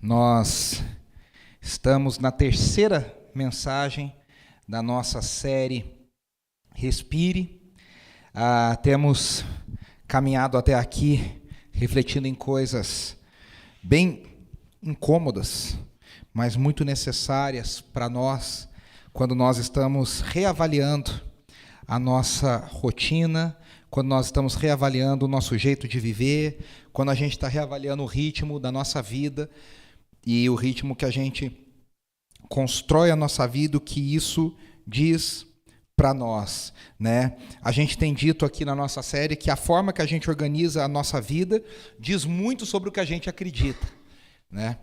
Nós estamos na terceira mensagem da nossa série Respire. Temos caminhado até aqui refletindo em coisas bem incômodas, mas muito necessárias para nós, quando nós estamos reavaliando a nossa rotina, quando nós estamos reavaliando o nosso jeito de viver, quando a gente está reavaliando o ritmo da nossa vida e o ritmo que a gente constrói a nossa vida, o que isso diz para nós, né? A gente tem dito aqui na nossa série que a forma que a gente organiza a nossa vida diz muito sobre o que a gente acredita, né?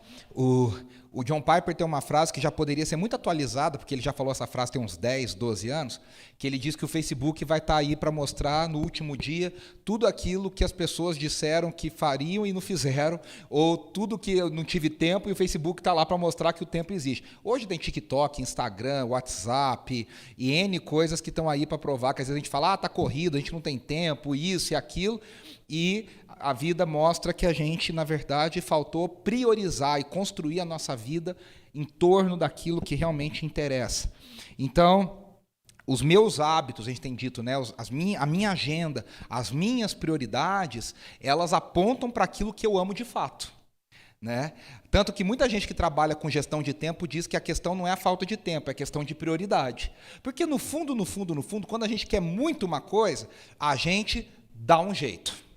O John Piper tem uma frase que já poderia ser muito atualizada, porque ele já falou essa frase tem uns 10, 12 anos, que ele diz que o Facebook vai estar aí para mostrar no último dia tudo aquilo que as pessoas disseram que fariam e não fizeram, ou tudo que eu não tive tempo e o Facebook está lá para mostrar que o tempo existe. Hoje tem TikTok, Instagram, WhatsApp e N coisas que estão aí para provar, que às vezes a gente fala, está corrido, a gente não tem tempo, isso e aquilo, e a vida mostra que a gente, na verdade, faltou priorizar e construir a nossa vida em torno daquilo que realmente interessa. Então, os meus hábitos, a gente tem dito, né, a minha agenda, as minhas prioridades, elas apontam para aquilo que eu amo de fato, né? Tanto que muita gente que trabalha com gestão de tempo diz que a questão não é a falta de tempo, é a questão de prioridade. Porque no fundo, quando a gente quer muito uma coisa, a gente dá um jeito.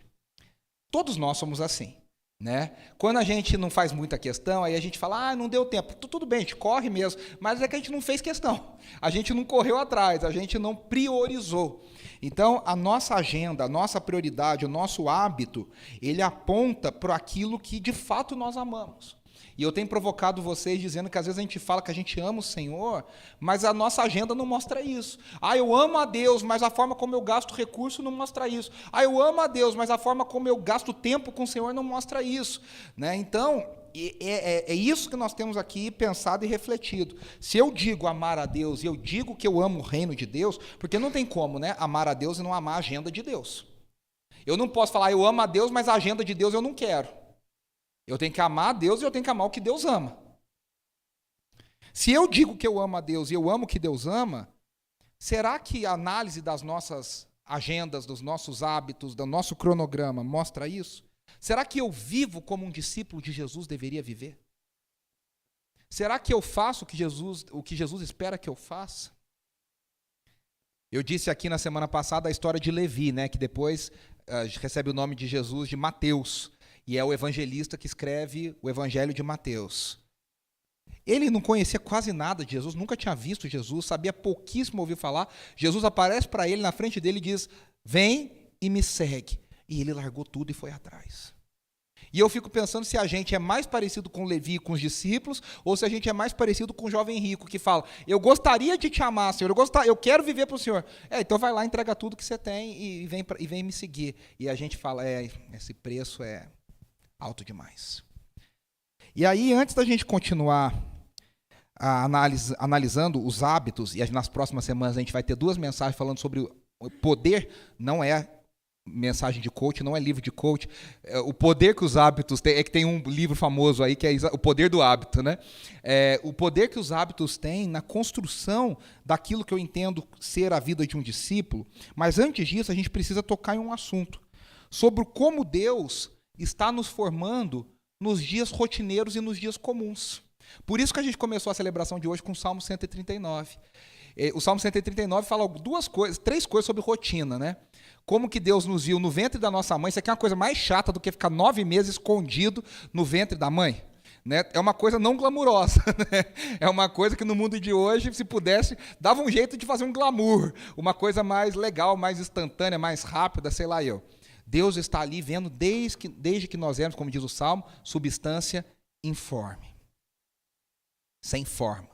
Todos nós somos assim, né? Quando a gente não faz muita questão, aí a gente fala, não deu tempo. Tudo bem, a gente corre mesmo, mas é que a gente não fez questão. A gente não correu atrás, a gente não priorizou. Então, a nossa agenda, a nossa prioridade, o nosso hábito, ele aponta para aquilo que de fato nós amamos. E eu tenho provocado vocês dizendo que às vezes a gente fala que a gente ama o Senhor, mas a nossa agenda não mostra isso. Eu amo a Deus, mas a forma como eu gasto recurso não mostra isso. Eu amo a Deus, mas a forma como eu gasto tempo com o Senhor não mostra isso, né? Então, é isso que nós temos aqui pensado e refletido. Se eu digo amar a Deus e eu digo que eu amo o reino de Deus, porque não tem como, né, amar a Deus e não amar a agenda de Deus. Eu não posso falar, eu amo a Deus, mas a agenda de Deus eu não quero. Eu tenho que amar a Deus e eu tenho que amar o que Deus ama. Se eu digo que eu amo a Deus e eu amo o que Deus ama, será que a análise das nossas agendas, dos nossos hábitos, do nosso cronograma mostra isso? Será que eu vivo como um discípulo de Jesus deveria viver? Será que eu faço o que Jesus espera que eu faça? Eu disse aqui na semana passada a história de Levi, né, que depois recebe o nome de Jesus de Mateus. E é o evangelista que escreve o Evangelho de Mateus. Ele não conhecia quase nada de Jesus, nunca tinha visto Jesus, sabia pouquíssimo ouvir falar. Jesus aparece para ele na frente dele e diz, vem e me segue. E ele largou tudo e foi atrás. E eu fico pensando se a gente é mais parecido com Levi e com os discípulos, ou se a gente é mais parecido com o jovem rico que fala, eu gostaria de te amar, Senhor, eu quero viver para o Senhor. Então vai lá, entrega tudo que você tem e vem me seguir. E a gente fala, esse preço é alto demais. E aí, antes da gente continuar analisando os hábitos, e nas próximas semanas a gente vai ter 2 mensagens falando sobre o poder, não é mensagem de coach, não é livro de coach, o poder que os hábitos têm, que tem um livro famoso aí, que é o poder do hábito, né? O poder que os hábitos têm na construção daquilo que eu entendo ser a vida de um discípulo, mas antes disso a gente precisa tocar em um assunto, sobre como Deus está nos formando nos dias rotineiros e nos dias comuns. Por isso que a gente começou a celebração de hoje com o Salmo 139. O Salmo 139 fala 3 coisas sobre rotina, né? Como que Deus nos viu no ventre da nossa mãe. Isso aqui é uma coisa mais chata do que ficar 9 meses escondido no ventre da mãe, né? É uma coisa não glamurosa, né? É uma coisa que no mundo de hoje, se pudesse, dava um jeito de fazer um glamour, uma coisa mais legal, mais instantânea, mais rápida, sei lá eu. Deus está ali vendo desde que nós éramos, como diz o Salmo, substância informe. Sem forma.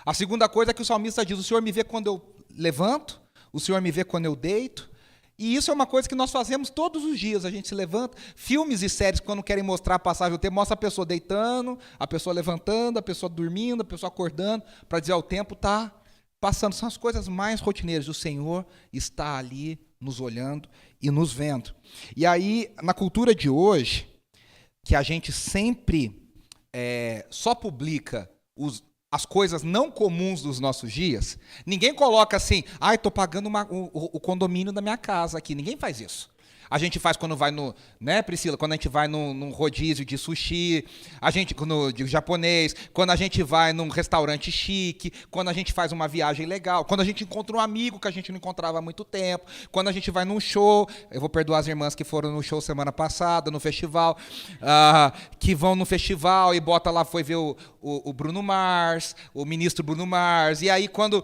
A segunda coisa é que o salmista diz, o Senhor me vê quando eu levanto, o Senhor me vê quando eu deito, e isso é uma coisa que nós fazemos todos os dias, a gente se levanta, filmes e séries quando querem mostrar a passagem do tempo, mostra a pessoa deitando, a pessoa levantando, a pessoa dormindo, a pessoa acordando, para dizer, o tempo está passando, são as coisas mais rotineiras, o Senhor está ali nos olhando e nos vendo. E aí, na cultura de hoje, que a gente sempre só publica as coisas não comuns dos nossos dias, ninguém coloca assim, estou pagando o condomínio da minha casa aqui. Ninguém faz isso. A gente faz quando vai né, Priscila? Quando a gente vai num rodízio de sushi, de japonês, quando a gente vai num restaurante chique, quando a gente faz uma viagem legal, quando a gente encontra um amigo que a gente não encontrava há muito tempo, quando a gente vai num show. Eu vou perdoar as irmãs que foram no show semana passada, no festival, que vão no festival e bota lá, foi ver o Bruno Mars, o ministro Bruno Mars, e aí quando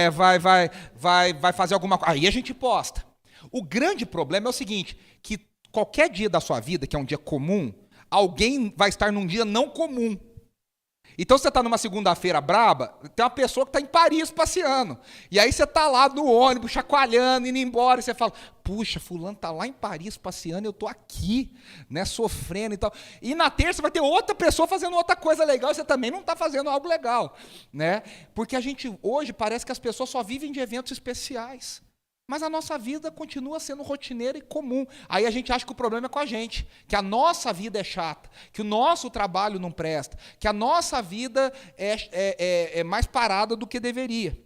vai fazer alguma coisa, aí a gente posta. O grande problema é o seguinte, que qualquer dia da sua vida, que é um dia comum, alguém vai estar num dia não comum. Então você está numa segunda-feira braba, tem uma pessoa que está em Paris passeando. E aí você está lá no ônibus, chacoalhando, indo embora, e você fala, puxa, fulano está lá em Paris passeando, eu estou aqui, né, sofrendo e tal. E na terça vai ter outra pessoa fazendo outra coisa legal, e você também não está fazendo algo legal. Né? Porque a gente, hoje, parece que as pessoas só vivem de eventos especiais. Mas a nossa vida continua sendo rotineira e comum. Aí a gente acha que o problema é com a gente, que a nossa vida é chata, que o nosso trabalho não presta, que a nossa vida é mais parada do que deveria.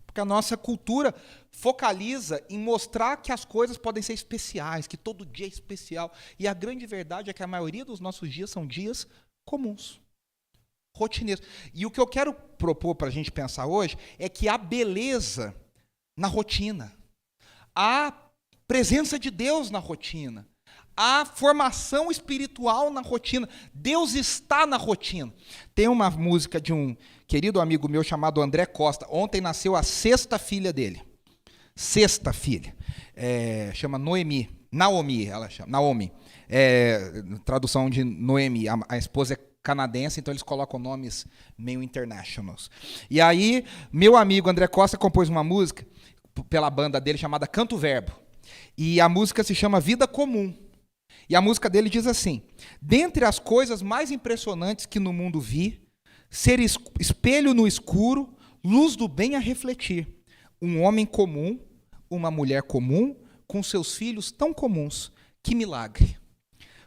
Porque a nossa cultura focaliza em mostrar que as coisas podem ser especiais, que todo dia é especial. E a grande verdade é que a maioria dos nossos dias são dias comuns, rotineiros. E o que eu quero propor para a gente pensar hoje é que há beleza na rotina. Há presença de Deus na rotina. Há formação espiritual na rotina. Deus está na rotina. Tem uma música de um querido amigo meu chamado André Costa. Ontem nasceu a 6ª filha dele. 6ª filha. Chama Noemi. Naomi, ela chama. Naomi. Tradução de Noemi. A esposa é canadense, então eles colocam nomes meio internationals. E aí, meu amigo André Costa compôs uma música pela banda dele chamada Canto Verbo. E a música se chama Vida Comum. E a música dele diz assim: dentre as coisas mais impressionantes que no mundo vi, ser espelho no escuro, luz do bem a refletir. Um homem comum, uma mulher comum, com seus filhos tão comuns. Que milagre.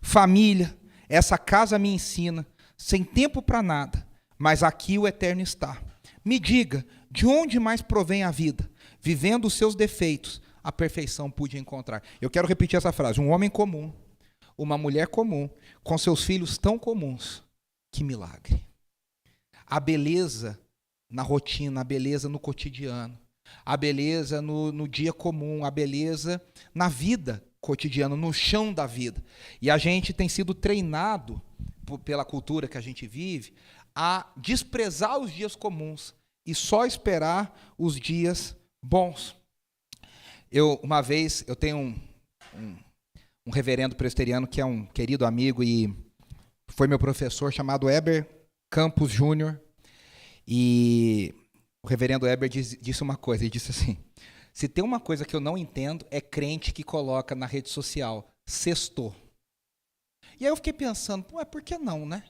Família, essa casa me ensina, sem tempo para nada, mas aqui o eterno está. Me diga, de onde mais provém a vida? Vivendo os seus defeitos, a perfeição pude encontrar. Eu quero repetir essa frase. Um homem comum, uma mulher comum, com seus filhos tão comuns. Que milagre. A beleza na rotina, a beleza no cotidiano, a beleza no dia comum, a beleza na vida cotidiana, no chão da vida. E a gente tem sido treinado, pela cultura que a gente vive, a desprezar os dias comuns e só esperar os dias bons. Uma vez, eu tenho um reverendo presbiteriano que é um querido amigo e foi meu professor, chamado Heber Campos Júnior, e o reverendo Heber disse uma coisa, ele disse assim: se tem uma coisa que eu não entendo, é crente que coloca na rede social, sextou. E aí eu fiquei pensando, por que não, né?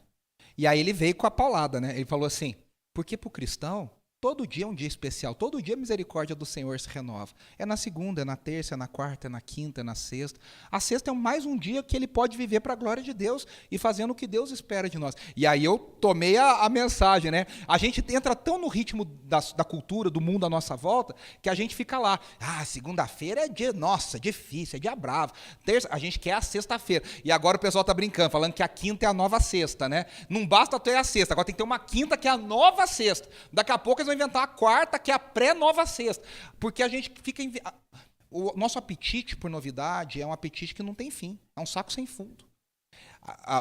E aí ele veio com a paulada, né? Ele falou assim, porque para o cristão, todo dia é um dia especial, todo dia a misericórdia do Senhor se renova. É na segunda, é na terça, é na quarta, é na quinta, é na sexta. A sexta é mais um dia que ele pode viver para a glória de Deus e fazendo o que Deus espera de nós. E aí eu tomei a mensagem, né? A gente entra tão no ritmo da cultura, do mundo à nossa volta, que a gente fica lá. Segunda-feira é dia, nossa, difícil, é dia bravo. Terça, a gente quer a sexta-feira. E agora o pessoal está brincando, falando que a quinta é a nova sexta, né? Não basta ter a sexta, agora tem que ter uma quinta que é a nova sexta. Daqui a pouco eles vão inventar a quarta, que é a pré-nova sexta. Porque a gente fica... O nosso apetite por novidade é um apetite que não tem fim. É um saco sem fundo.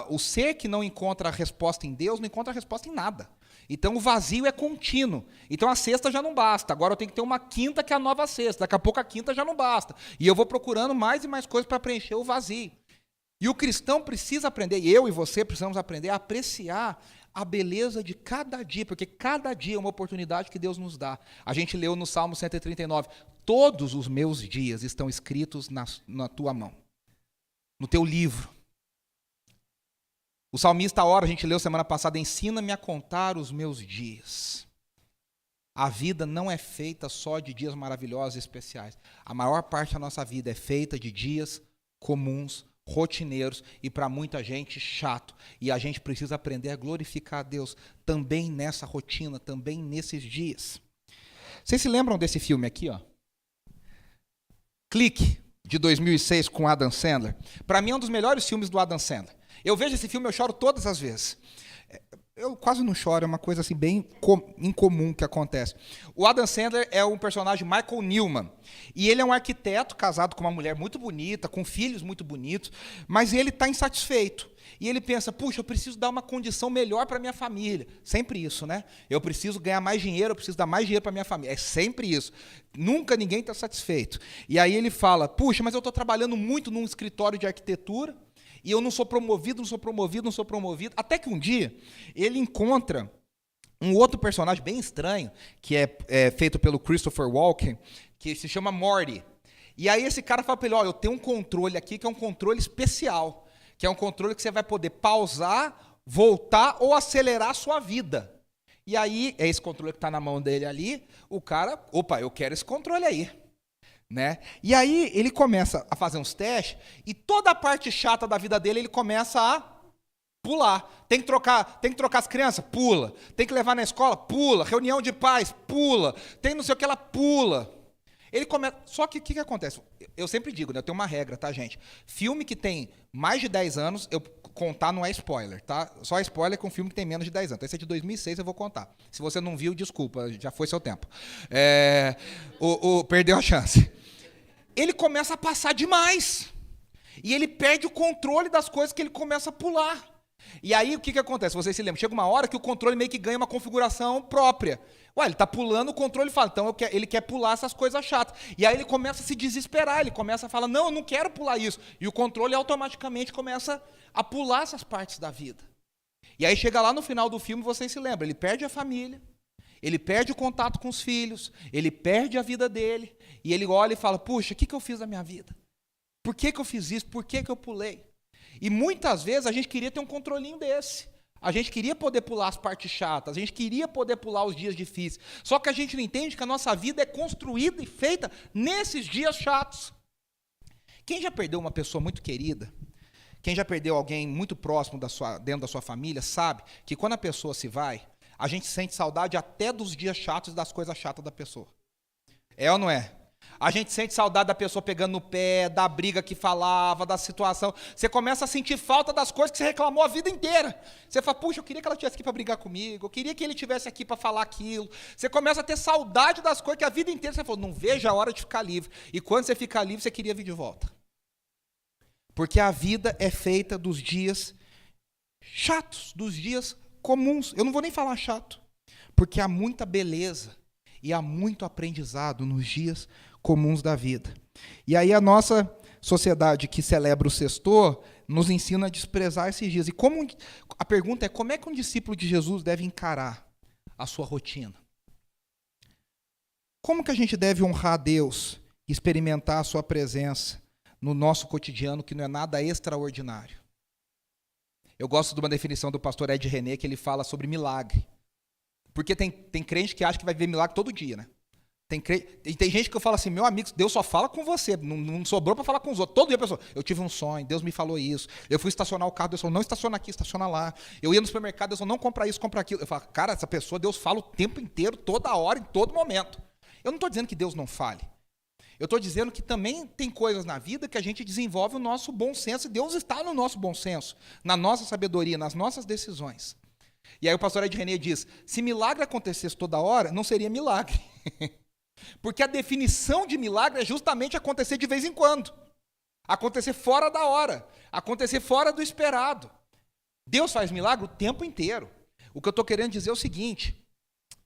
O ser que não encontra a resposta em Deus, não encontra a resposta em nada. Então o vazio é contínuo. Então a sexta já não basta. Agora eu tenho que ter uma quinta que é a nova sexta. Daqui a pouco a quinta já não basta. E eu vou procurando mais e mais coisas para preencher o vazio. E o cristão precisa aprender, e eu e você precisamos aprender a apreciar a beleza de cada dia, porque cada dia é uma oportunidade que Deus nos dá. A gente leu no Salmo 139, todos os meus dias estão escritos na tua mão, no teu livro. O salmista ora, a gente leu semana passada, ensina-me a contar os meus dias. A vida não é feita só de dias maravilhosos e especiais. A maior parte da nossa vida é feita de dias comuns, rotineiros e para muita gente chato. E a gente precisa aprender a glorificar a Deus também nessa rotina, também nesses dias. Vocês se lembram desse filme aqui, ó? Clique, de 2006, com Adam Sandler. Para mim é um dos melhores filmes do Adam Sandler. Eu vejo esse filme, eu choro todas as vezes. Eu quase não choro, é uma coisa assim bem incomum que acontece. O Adam Sandler é um personagem Michael Newman. E ele é um arquiteto casado com uma mulher muito bonita, com filhos muito bonitos, mas ele está insatisfeito. E ele pensa, puxa, eu preciso dar uma condição melhor para minha família. Sempre isso, né? Eu preciso ganhar mais dinheiro, eu preciso dar mais dinheiro para minha família. É sempre isso. Nunca ninguém está satisfeito. E aí ele fala, puxa, mas eu estou trabalhando muito num escritório de arquitetura, e eu não sou promovido. Até que um dia, ele encontra um outro personagem bem estranho, que é feito pelo Christopher Walken, que se chama Morty. E aí esse cara fala para ele, ó, eu tenho um controle aqui que é um controle especial, que é um controle que você vai poder pausar, voltar ou acelerar a sua vida. E aí, é esse controle que está na mão dele ali, o cara, opa, eu quero esse controle aí. Né? E aí ele começa a fazer uns testes e toda a parte chata da vida dele ele começa a pular. Tem que trocar as crianças? Pula. Tem que levar na escola? Pula. Reunião de pais? Pula. Tem não sei o que, ela pula. Ele começa. Só que o que acontece? Eu sempre digo, né? Eu tenho uma regra, tá, gente? Filme que tem mais de 10 anos, eu contar não é spoiler, tá? Só spoiler com filme que tem menos de 10 anos. Então, esse é de 2006, eu vou contar. Se você não viu, desculpa, já foi seu tempo. Perdeu a chance. Ele começa a passar demais. E ele perde o controle das coisas que ele começa a pular. E aí, o que acontece? Vocês se lembram? Chega uma hora que o controle meio que ganha uma configuração própria. Ué, ele está pulando, o controle fala, então ele quer pular essas coisas chatas. E aí ele começa a se desesperar, ele começa a falar, não, eu não quero pular isso. E o controle automaticamente começa a pular essas partes da vida. E aí chega lá no final do filme, vocês se lembram, ele perde a família, ele perde o contato com os filhos, ele perde a vida dele, e ele olha e fala, puxa, o que eu fiz na minha vida? Por que eu fiz isso? Por que eu pulei? E muitas vezes a gente queria ter um controlinho desse. A gente queria poder pular as partes chatas, a gente queria poder pular os dias difíceis. Só que a gente não entende que a nossa vida é construída e feita nesses dias chatos. Quem já perdeu uma pessoa muito querida, quem já perdeu alguém muito próximo dentro da sua família, sabe que quando a pessoa se vai, a gente sente saudade até dos dias chatos e das coisas chatas da pessoa. É ou não é? A gente sente saudade da pessoa pegando no pé, da briga que falava, da situação. Você começa a sentir falta das coisas que você reclamou a vida inteira. Você fala, puxa, eu queria que ela estivesse aqui para brigar comigo, eu queria que ele estivesse aqui para falar aquilo. Você começa a ter saudade das coisas que a vida inteira você falou, não vejo a hora de ficar livre. E quando você fica livre, você queria vir de volta. Porque a vida é feita dos dias chatos, dos dias comuns. Eu não vou nem falar chato, porque há muita beleza e há muito aprendizado nos dias comuns da vida. E aí a nossa sociedade que celebra o sextor nos ensina a desprezar esses dias. E a pergunta é, como é que um discípulo de Jesus deve encarar a sua rotina? Como que a gente deve honrar a Deus e experimentar a sua presença no nosso cotidiano, que não é nada extraordinário? Eu gosto de uma definição do pastor Ed René, que ele fala sobre milagre. Porque tem crente que acha que vai ver milagre todo dia, né? Tem gente que eu falo assim, meu amigo, Deus só fala com você, não sobrou para falar com os outros. Todo dia a pessoa, eu tive um sonho, Deus me falou isso. Eu fui estacionar o carro, Deus falou, não estaciona aqui, estaciona lá. Eu ia no supermercado, Deus falou, não compra isso, compra aquilo. Eu falo, cara, essa pessoa, Deus fala o tempo inteiro, toda hora, em todo momento. Eu não estou dizendo que Deus não fale. Eu estou dizendo que também tem coisas na vida que a gente desenvolve o nosso bom senso, e Deus está no nosso bom senso, na nossa sabedoria, nas nossas decisões. E aí o pastor Ed René diz, se milagre acontecesse toda hora, não seria milagre. Porque a definição de milagre é justamente acontecer de vez em quando. Acontecer fora da hora. Acontecer fora do esperado. Deus faz milagre o tempo inteiro. O que eu estou querendo dizer é o seguinte,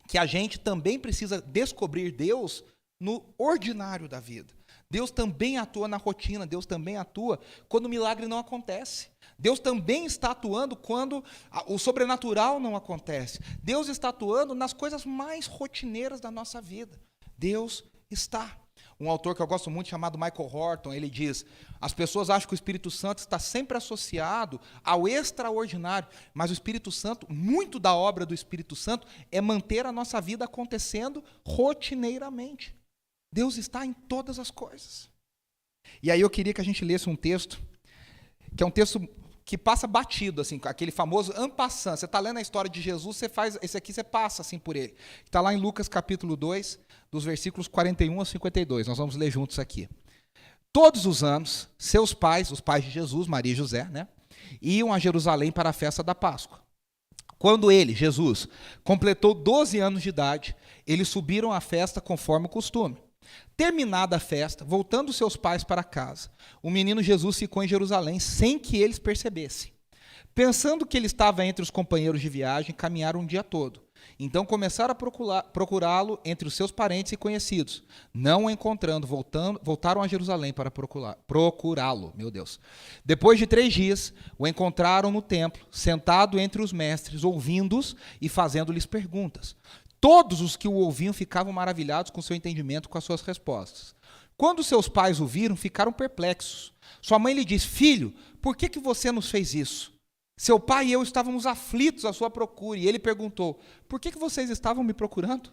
que a gente também precisa descobrir Deus no ordinário da vida. Deus também atua na rotina, Deus também atua quando o milagre não acontece. Deus também está atuando quando o sobrenatural não acontece. Deus está atuando nas coisas mais rotineiras da nossa vida. Deus está. Um autor que eu gosto muito, chamado Michael Horton, ele diz, as pessoas acham que o Espírito Santo está sempre associado ao extraordinário, mas o Espírito Santo, muito da obra do Espírito Santo, é manter a nossa vida acontecendo rotineiramente. Deus está em todas as coisas. E aí eu queria que a gente lesse um texto que é um texto que passa batido, assim, aquele famoso en passant. Você está lendo a história de Jesus, você faz, esse aqui você passa assim por ele. Está lá em Lucas capítulo 2, dos versículos 41 a 52. Nós vamos ler juntos aqui. Todos os anos, seus pais, os pais de Jesus, Maria e José, né, iam a Jerusalém para a festa da Páscoa. Quando ele, Jesus, completou 12 anos de idade, eles subiram à festa conforme o costume. Terminada a festa, voltando seus pais para casa, o menino Jesus ficou em Jerusalém sem que eles percebessem. Pensando que ele estava entre os companheiros de viagem, caminharam um dia todo. Então começaram a procurá-lo entre os seus parentes e conhecidos. Não o encontrando, voltaram a Jerusalém para procurá-lo. Meu Deus. Depois de 3 dias, o encontraram no templo, sentado entre os mestres, ouvindo-os e fazendo-lhes perguntas. Todos os que o ouviam ficavam maravilhados com seu entendimento e com as suas respostas. Quando seus pais o viram, ficaram perplexos. Sua mãe lhe disse: Filho, por que você nos fez isso? Seu pai e eu estávamos aflitos à sua procura. E ele perguntou: Por que vocês estavam me procurando?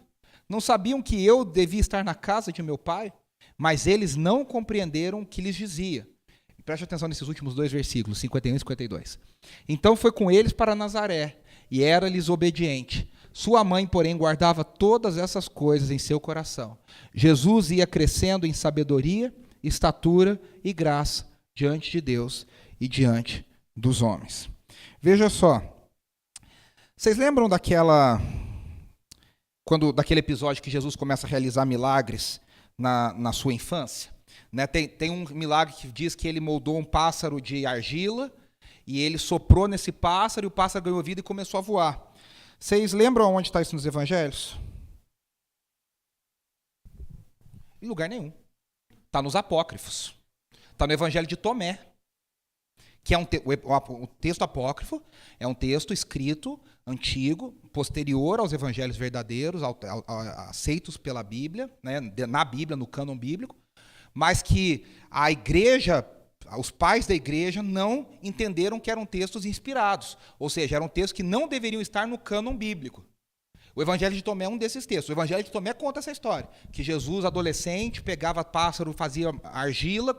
Não sabiam que eu devia estar na casa de meu pai? Mas eles não compreenderam o que lhes dizia. Preste atenção nesses últimos 2 versículos, 51 e 52. Então foi com eles para Nazaré, e era-lhes obediente. Sua mãe, porém, guardava todas essas coisas em seu coração. Jesus ia crescendo em sabedoria, estatura e graça diante de Deus e diante dos homens. Veja só, vocês lembram daquele episódio que Jesus começa a realizar milagres na sua infância? Né? Tem um milagre que diz que ele moldou um pássaro de argila e ele soprou nesse pássaro e o pássaro ganhou vida e começou a voar. Vocês lembram onde está isso nos evangelhos? Em lugar nenhum. Está nos apócrifos. Está no evangelho de Tomé, que é o texto apócrifo, é um texto escrito, antigo, posterior aos evangelhos verdadeiros, aceitos pela Bíblia, né, na Bíblia, no cânon bíblico, mas que a igreja, os pais da igreja não entenderam que eram textos inspirados, ou seja, eram textos que não deveriam estar no cânon bíblico. O Evangelho de Tomé é um desses textos. O Evangelho de Tomé conta essa história, que Jesus, adolescente, pegava pássaro, fazia argila,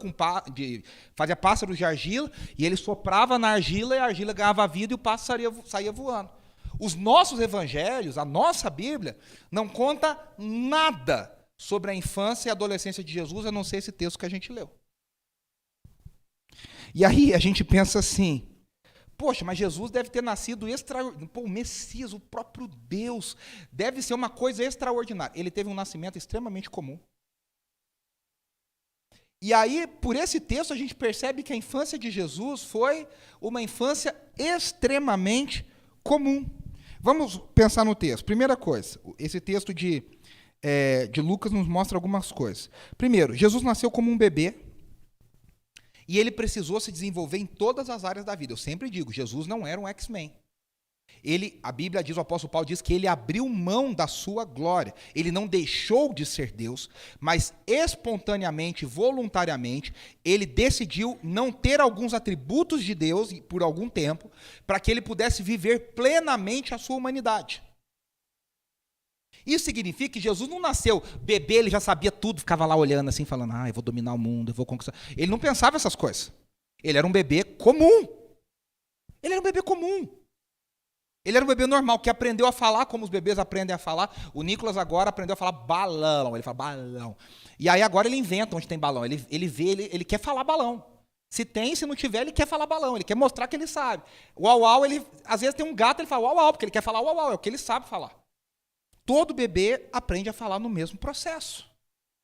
fazia pássaros de argila, e ele soprava na argila, e a argila ganhava vida, e o pássaro saía voando. Os nossos evangelhos, a nossa Bíblia, não conta nada sobre a infância e adolescência de Jesus, a não ser esse texto que a gente leu. E aí a gente pensa assim: poxa, mas Jesus deve ter nascido extraordinário. Pô, o Messias, o próprio Deus, deve ser uma coisa extraordinária. Ele teve um nascimento extremamente comum. E aí, por esse texto, a gente percebe que a infância de Jesus foi uma infância extremamente comum. Vamos pensar no texto. Primeira coisa, esse texto de Lucas nos mostra algumas coisas. Primeiro, Jesus nasceu como um bebê. E ele precisou se desenvolver em todas as áreas da vida. Eu sempre digo, Jesus não era um X-Men. A Bíblia diz, o apóstolo Paulo diz que ele abriu mão da sua glória. Ele não deixou de ser Deus, mas espontaneamente, voluntariamente, ele decidiu não ter alguns atributos de Deus por algum tempo, para que ele pudesse viver plenamente a sua humanidade. Isso significa que Jesus não nasceu bebê, ele já sabia tudo, ficava lá olhando assim, falando: eu vou dominar o mundo, eu vou conquistar. Ele não pensava essas coisas. Ele era um bebê comum. Ele era um bebê comum. Ele era um bebê normal, que aprendeu a falar como os bebês aprendem a falar. O Nicolas agora aprendeu a falar balão. Ele fala balão. E aí agora ele inventa onde tem balão. Ele quer falar balão. Se tem, se não tiver, ele quer falar balão. Ele quer mostrar que ele sabe. O uau, às vezes tem um gato, ele fala uau, uau, porque ele quer falar uau, uau, é o que ele sabe falar. Todo bebê aprende a falar no mesmo processo.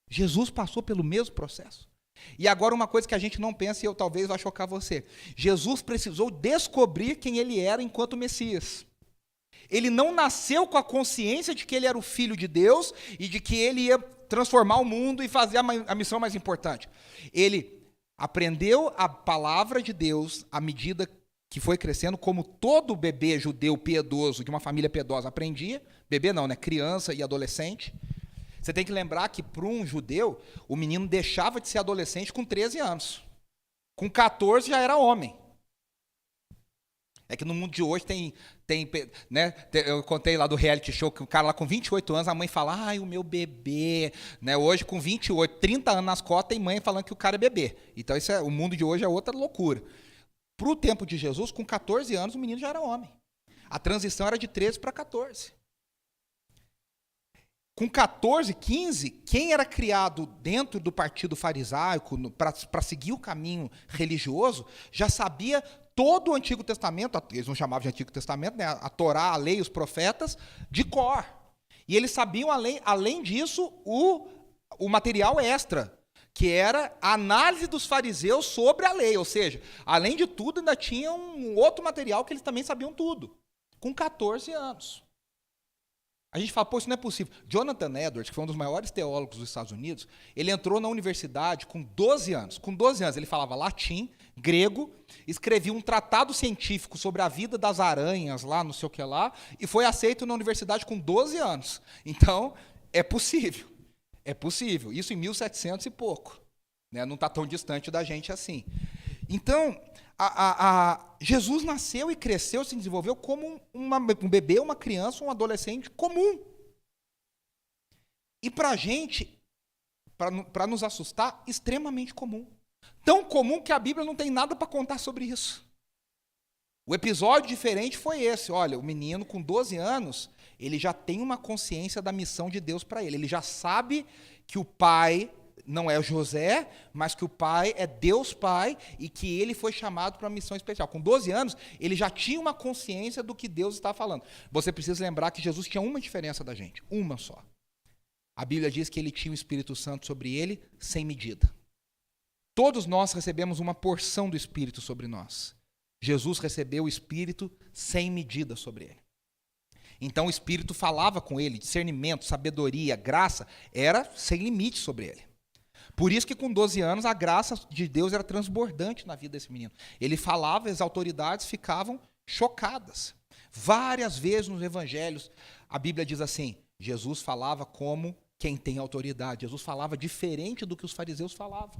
Jesus passou pelo mesmo processo. E agora uma coisa que a gente não pensa, e talvez vai chocar você. Jesus precisou descobrir quem ele era enquanto Messias. Ele não nasceu com a consciência de que ele era o Filho de Deus e de que ele ia transformar o mundo e fazer a missão mais importante. Ele aprendeu a palavra de Deus à medida que foi crescendo, como todo bebê judeu piedoso, de uma família piedosa, aprendia. Bebê não, né? Criança e adolescente. Você tem que lembrar que, para um judeu, o menino deixava de ser adolescente com 13 anos. Com 14 já era homem. É que no mundo de hoje tem né? Eu contei lá do reality show, que o cara lá com 28 anos, a mãe fala: ai, o meu bebê. Né? Hoje, com 28, 30 anos nas costas, tem mãe falando que o cara é bebê. Então, o mundo de hoje é outra loucura. Para o tempo de Jesus, com 14 anos, o menino já era homem. A transição era de 13 para 14. Com 14, 15, quem era criado dentro do partido farisaico para seguir o caminho religioso, já sabia todo o Antigo Testamento, eles não chamavam de Antigo Testamento, né, a Torá, a lei, os profetas, de cor. E eles sabiam, além disso, o material extra, que era a análise dos fariseus sobre a lei. Ou seja, além de tudo, ainda tinha um outro material que eles também sabiam tudo. Com 14 anos. A gente fala, pô, isso não é possível. Jonathan Edwards, que foi um dos maiores teólogos dos Estados Unidos, ele entrou na universidade com 12 anos. Com 12 anos ele falava latim, grego, escrevia um tratado científico sobre a vida das aranhas lá, não sei o que lá, e foi aceito na universidade com 12 anos. Então, é possível. É possível. Isso em 1700 e pouco. Né? Não está tão distante da gente assim. Então, Jesus nasceu e cresceu, se desenvolveu como um bebê, uma criança, um adolescente comum. E para a gente, para nos assustar, extremamente comum. Tão comum que a Bíblia não tem nada para contar sobre isso. O episódio diferente foi esse. Olha, o menino com 12 anos, ele já tem uma consciência da missão de Deus para ele. Ele já sabe que o pai não é José, mas que o pai é Deus Pai e que ele foi chamado para uma missão especial. Com 12 anos, ele já tinha uma consciência do que Deus estava falando. Você precisa lembrar que Jesus tinha uma diferença da gente, uma só. A Bíblia diz que ele tinha o Espírito Santo sobre ele sem medida. Todos nós recebemos uma porção do Espírito sobre nós. Jesus recebeu o Espírito sem medida sobre ele. Então o Espírito falava com ele, discernimento, sabedoria, graça, era sem limite sobre ele. Por isso que com 12 anos a graça de Deus era transbordante na vida desse menino. Ele falava, as autoridades ficavam chocadas. Várias vezes nos evangelhos a Bíblia diz assim, Jesus falava como quem tem autoridade. Jesus falava diferente do que os fariseus falavam.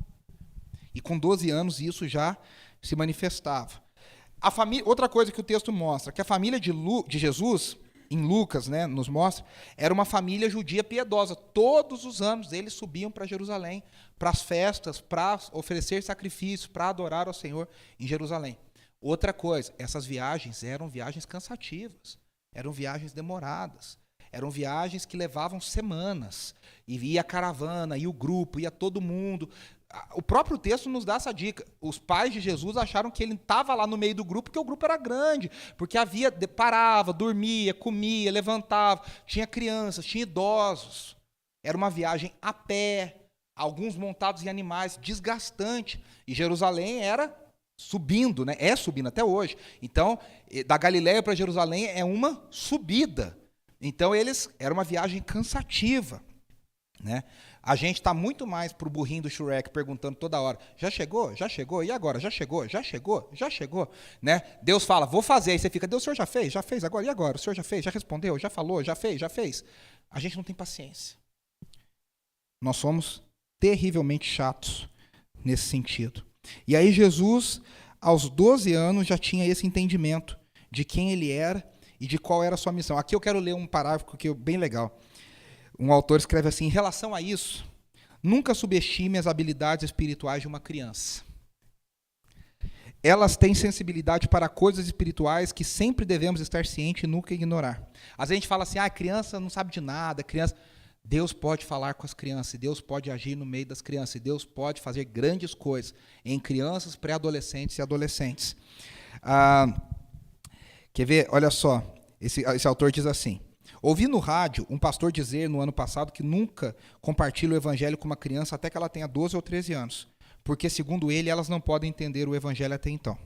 E com 12 anos isso já se manifestava. Outra coisa que o texto mostra, que a família de Jesus, em Lucas, né, nos mostra, era uma família judia piedosa. Todos os anos eles subiam para Jerusalém, para as festas, para oferecer sacrifícios, para adorar ao Senhor em Jerusalém. Outra coisa, essas viagens eram viagens cansativas, eram viagens demoradas, eram viagens que levavam semanas. E ia a caravana, ia o grupo, ia todo mundo. O próprio texto nos dá essa dica. Os pais de Jesus acharam que ele estava lá no meio do grupo, porque o grupo era grande, porque parava, dormia, comia, levantava, tinha crianças, tinha idosos. Era uma viagem a pé, alguns montados em animais, desgastante. E Jerusalém era subindo, né? É subindo até hoje. Então, da Galileia para Jerusalém é uma subida. Então, era uma viagem cansativa, né? A gente está muito mais para o burrinho do Shrek perguntando toda hora, já chegou? Já chegou? E agora? Já chegou? Já chegou? Já chegou? Né? Deus fala, vou fazer. Aí você fica, Deus, o senhor já fez? Já fez agora? E agora? O senhor já fez? Já respondeu? Já falou? Já fez? Já fez? A gente não tem paciência. Nós somos terrivelmente chatos nesse sentido. E aí Jesus, aos 12 anos, já tinha esse entendimento de quem ele era e de qual era a sua missão. Aqui eu quero ler um parágrafo que é bem legal. Um autor escreve assim, em relação a isso, nunca subestime as habilidades espirituais de uma criança. Elas têm sensibilidade para coisas espirituais que sempre devemos estar cientes e nunca ignorar. Às vezes a gente fala assim, a criança não sabe de nada, criança... Deus pode falar com as crianças, Deus pode agir no meio das crianças, Deus pode fazer grandes coisas em crianças, pré-adolescentes e adolescentes. Quer ver? Olha só, esse autor diz assim, ouvi no rádio um pastor dizer no ano passado que nunca compartilha o evangelho com uma criança até que ela tenha 12 ou 13 anos, porque, segundo ele, elas não podem entender o evangelho até então.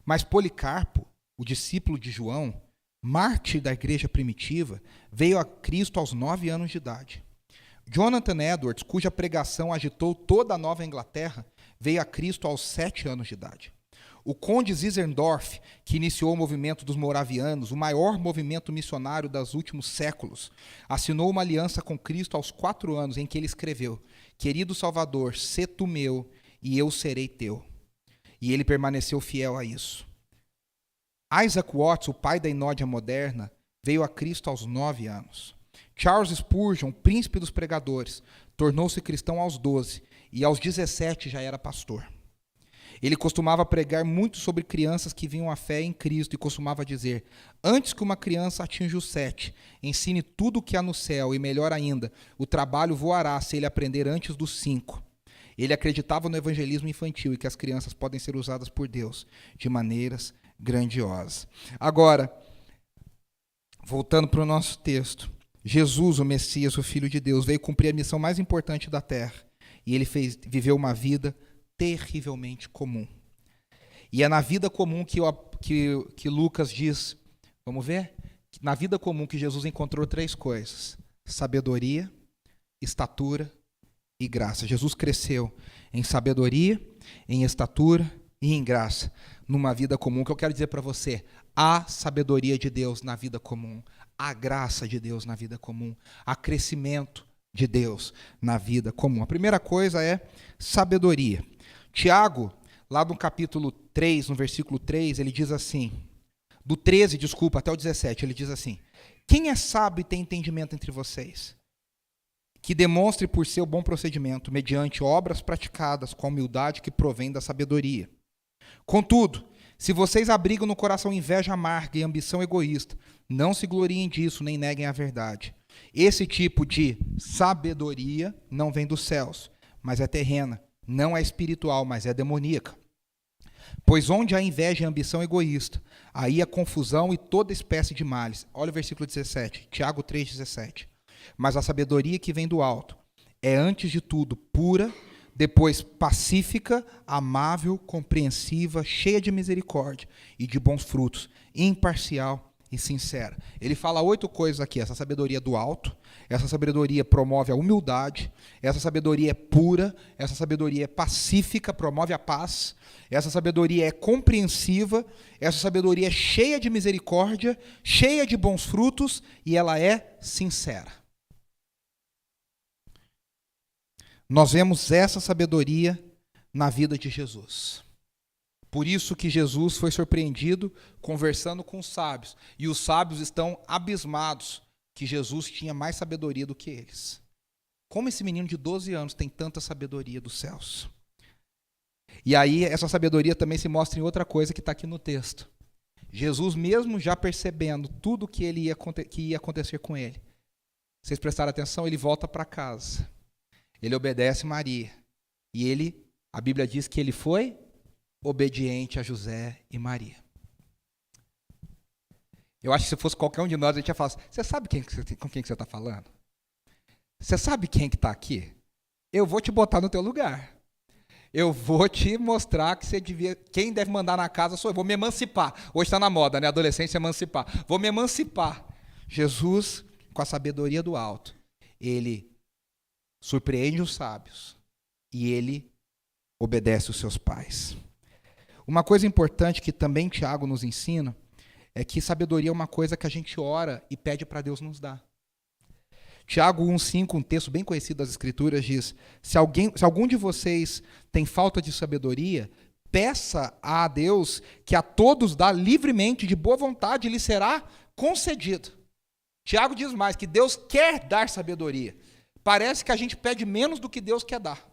Mas Policarpo, o discípulo de João, mártir da igreja primitiva, veio a Cristo aos 9 anos de idade. Jonathan Edwards, cuja pregação agitou toda a Nova Inglaterra, veio a Cristo aos 7 anos de idade. O conde Zinzendorf, que iniciou o movimento dos moravianos, o maior movimento missionário dos últimos séculos, assinou uma aliança com Cristo aos 4 anos, em que ele escreveu, querido Salvador, sê tu meu e eu serei teu. E ele permaneceu fiel a isso. Isaac Watts, o pai da inódia moderna, veio a Cristo aos 9 anos. Charles Spurgeon, príncipe dos pregadores, tornou-se cristão aos 12 e aos 17 já era pastor. Ele costumava pregar muito sobre crianças que vinham à fé em Cristo e costumava dizer: antes que uma criança atinja os 7, ensine tudo o que há no céu e, melhor ainda, o trabalho voará se ele aprender antes dos 5. Ele acreditava no evangelismo infantil e que as crianças podem ser usadas por Deus de maneiras grandiosas. Agora, voltando para o nosso texto, Jesus, o Messias, o Filho de Deus, veio cumprir a missão mais importante da terra e ele viveu uma vida terrivelmente comum. E é na vida comum que Lucas diz, vamos ver? Na vida comum que Jesus encontrou 3 coisas: sabedoria, estatura e graça. Jesus cresceu em sabedoria, em estatura e em graça, numa vida comum. O que eu quero dizer para você: há sabedoria de Deus na vida comum, há graça de Deus na vida comum, há crescimento de Deus na vida comum. A primeira coisa é sabedoria. Tiago, lá no capítulo 3, no versículo 3, ele diz assim, do 13, até o 17, ele diz assim: quem é sábio e tem entendimento entre vocês? Que demonstre por seu bom procedimento, mediante obras praticadas com a humildade que provém da sabedoria. Contudo, se vocês abrigam no coração inveja amarga e ambição egoísta, não se gloriem disso, nem neguem a verdade. Esse tipo de sabedoria não vem dos céus, mas é terrena, não é espiritual, mas é demoníaca. Pois onde há inveja e ambição egoísta, aí há confusão e toda espécie de males. Olha o versículo 17, Tiago 3,17. Mas a sabedoria que vem do alto é, antes de tudo, pura, depois pacífica, amável, compreensiva, cheia de misericórdia e de bons frutos, imparcial e sincera. Ele fala 8 coisas aqui: essa sabedoria do alto, essa sabedoria promove a humildade, essa sabedoria é pura, essa sabedoria é pacífica, promove a paz, essa sabedoria é compreensiva, essa sabedoria é cheia de misericórdia, cheia de bons frutos e ela é sincera. Nós vemos essa sabedoria na vida de Jesus. Por isso que Jesus foi surpreendido conversando com os sábios. E os sábios estão abismados que Jesus tinha mais sabedoria do que eles. Como esse menino de 12 anos tem tanta sabedoria dos céus? E aí essa sabedoria também se mostra em outra coisa que está aqui no texto. Jesus, mesmo já percebendo tudo que ia acontecer com ele, vocês prestaram atenção, ele volta para casa. Ele obedece Maria. E a Bíblia diz que ele foi obediente a José e Maria. Eu acho que se fosse qualquer um de nós, a gente ia falar assim: você sabe com quem que você está falando? Você sabe quem que está aqui? Eu vou te botar no teu lugar. Eu vou te mostrar que você devia. Quem deve mandar na casa sou eu. Vou me emancipar. Hoje está na moda, né? Adolescência emancipar. Vou me emancipar. Jesus, com a sabedoria do alto, ele surpreende os sábios e ele obedece os seus pais. Uma coisa importante que também Tiago nos ensina é que sabedoria é uma coisa que a gente ora e pede para Deus nos dar. Tiago 1,5, um texto bem conhecido das Escrituras, diz: se algum de vocês tem falta de sabedoria, peça a Deus, que a todos dá livremente, de boa vontade, e lhe será concedido. Tiago diz mais, que Deus quer dar sabedoria. Parece que a gente pede menos do que Deus quer dar.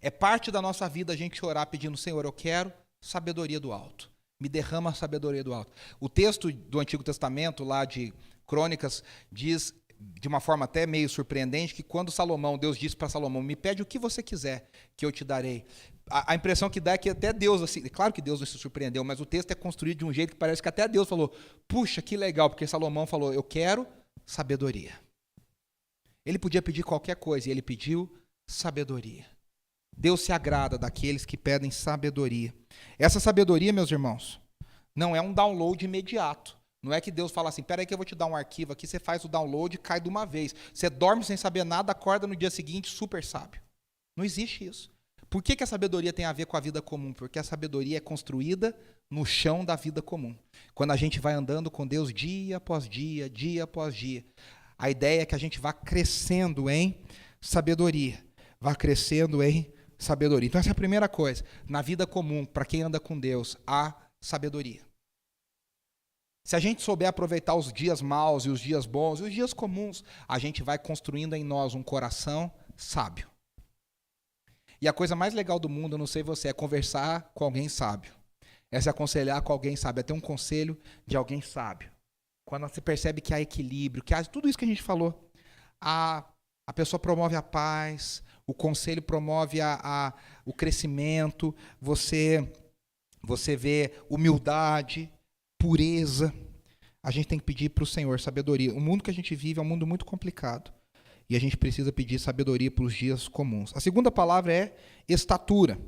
É parte da nossa vida a gente orar pedindo: Senhor, eu quero sabedoria do alto. Me derrama a sabedoria do alto. O texto do Antigo Testamento, lá de Crônicas, diz de uma forma até meio surpreendente que quando Deus disse para Salomão: me pede o que você quiser que eu te darei. A impressão que dá é que até Deus, assim, claro que Deus não se surpreendeu, mas o texto é construído de um jeito que parece que até Deus falou: puxa, que legal, porque Salomão falou: eu quero sabedoria. Ele podia pedir qualquer coisa e ele pediu sabedoria. Deus se agrada daqueles que pedem sabedoria. Essa sabedoria, meus irmãos, não é um download imediato. Não é que Deus fala assim: peraí que eu vou te dar um arquivo aqui, você faz o download e cai de uma vez. Você dorme sem saber nada, acorda no dia seguinte super sábio. Não existe isso. Por que a sabedoria tem a ver com a vida comum? Porque a sabedoria é construída no chão da vida comum. Quando a gente vai andando com Deus dia após dia, dia após dia, a ideia é que a gente vá crescendo em sabedoria. Vá crescendo em sabedoria. Então essa é a primeira coisa. Na vida comum, para quem anda com Deus, há sabedoria. Se a gente souber aproveitar os dias maus e os dias bons e os dias comuns, a gente vai construindo em nós um coração sábio. E a coisa mais legal do mundo, eu não sei você, é conversar com alguém sábio. É se aconselhar com alguém sábio, é ter um conselho de alguém sábio. Quando você percebe que há equilíbrio, que há tudo isso que a gente falou, a pessoa promove a paz, o conselho promove o crescimento, você vê humildade, pureza. A gente tem que pedir para o Senhor sabedoria. O mundo que a gente vive é um mundo muito complicado. E a gente precisa pedir sabedoria para os dias comuns. A segunda palavra é estatura,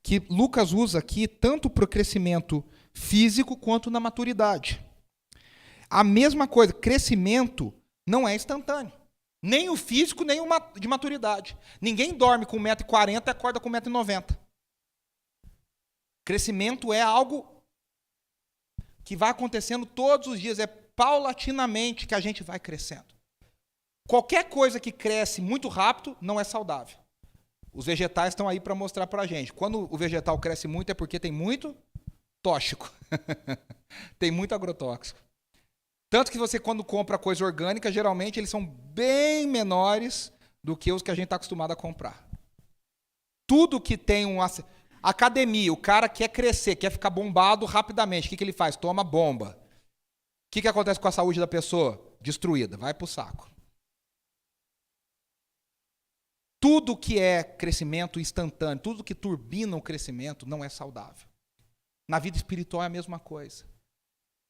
que Lucas usa aqui tanto para o crescimento físico quanto na maturidade. A mesma coisa, crescimento não é instantâneo. Nem o físico, nem o de maturidade. Ninguém dorme com 1,40 m e acorda com 1,90 m. Crescimento é algo que vai acontecendo todos os dias, é paulatinamente que a gente vai crescendo. Qualquer coisa que cresce muito rápido não é saudável. Os vegetais estão aí para mostrar para a gente. Quando o vegetal cresce muito é porque tem muito tóxico. Tem muito agrotóxico. Tanto que você, quando compra coisa orgânica, geralmente eles são bem menores do que os que a gente está acostumado a comprar. Tudo que tem academia, o cara quer crescer, quer ficar bombado rapidamente. O que ele faz? Toma bomba. O que acontece com a saúde da pessoa? Destruída, vai para o saco. Tudo que é crescimento instantâneo, tudo que turbina o crescimento não é saudável. Na vida espiritual é a mesma coisa.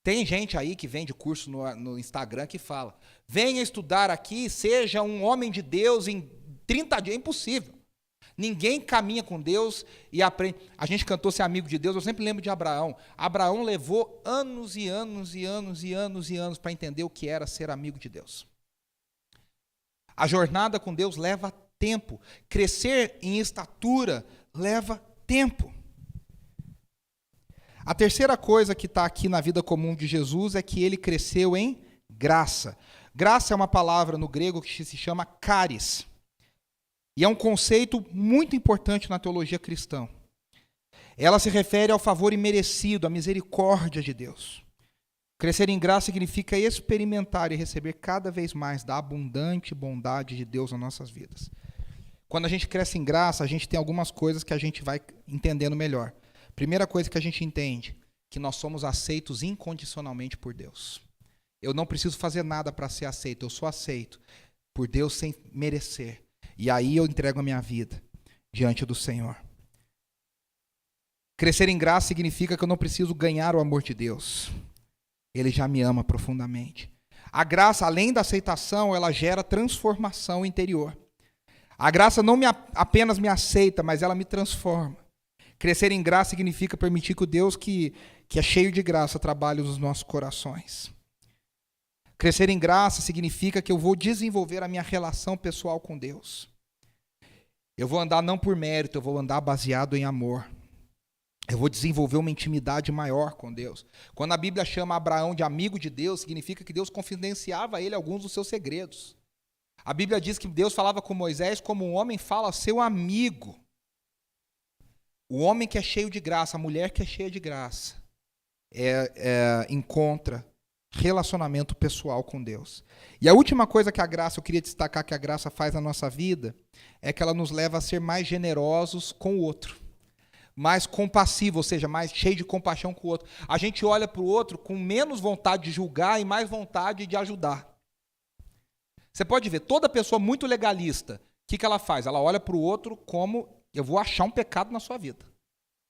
Tem gente aí que vende curso no Instagram que fala: venha estudar aqui, seja um homem de Deus em 30 dias. É impossível. Ninguém caminha com Deus e aprende. A gente cantou ser amigo de Deus, eu sempre lembro de Abraão. Abraão levou anos e anos e anos e anos e anos para entender o que era ser amigo de Deus. A jornada com Deus leva tempo. Crescer em estatura leva tempo. A terceira coisa que está aqui na vida comum de Jesus é que ele cresceu em graça. Graça é uma palavra no grego que se chama charis. E é um conceito muito importante na teologia cristã. Ela se refere ao favor imerecido, à misericórdia de Deus. Crescer em graça significa experimentar e receber cada vez mais da abundante bondade de Deus nas nossas vidas. Quando a gente cresce em graça, a gente tem algumas coisas que a gente vai entendendo melhor. Primeira coisa que a gente entende, que nós somos aceitos incondicionalmente por Deus. Eu não preciso fazer nada para ser aceito, eu sou aceito por Deus sem merecer. E aí eu entrego a minha vida diante do Senhor. Crescer em graça significa que eu não preciso ganhar o amor de Deus. Ele já me ama profundamente. A graça, além da aceitação, ela gera transformação interior. A graça não apenas me aceita, mas ela me transforma. Crescer em graça significa permitir que o Deus que é cheio de graça trabalhe nos nossos corações. Crescer em graça significa que eu vou desenvolver a minha relação pessoal com Deus. Eu vou andar não por mérito, eu vou andar baseado em amor. Eu vou desenvolver uma intimidade maior com Deus. Quando a Bíblia chama Abraão de amigo de Deus, significa que Deus confidenciava a ele alguns dos seus segredos. A Bíblia diz que Deus falava com Moisés como um homem fala ao seu amigo. O homem que é cheio de graça, a mulher que é cheia de graça, encontra relacionamento pessoal com Deus. E a última coisa que eu queria destacar que a graça faz na nossa vida, é que ela nos leva a ser mais generosos com o outro. Mais compassivo, ou seja, mais cheio de compaixão com o outro. A gente olha para o outro com menos vontade de julgar e mais vontade de ajudar. Você pode ver, toda pessoa muito legalista, o que ela faz? Ela olha para o outro como: eu vou achar um pecado na sua vida.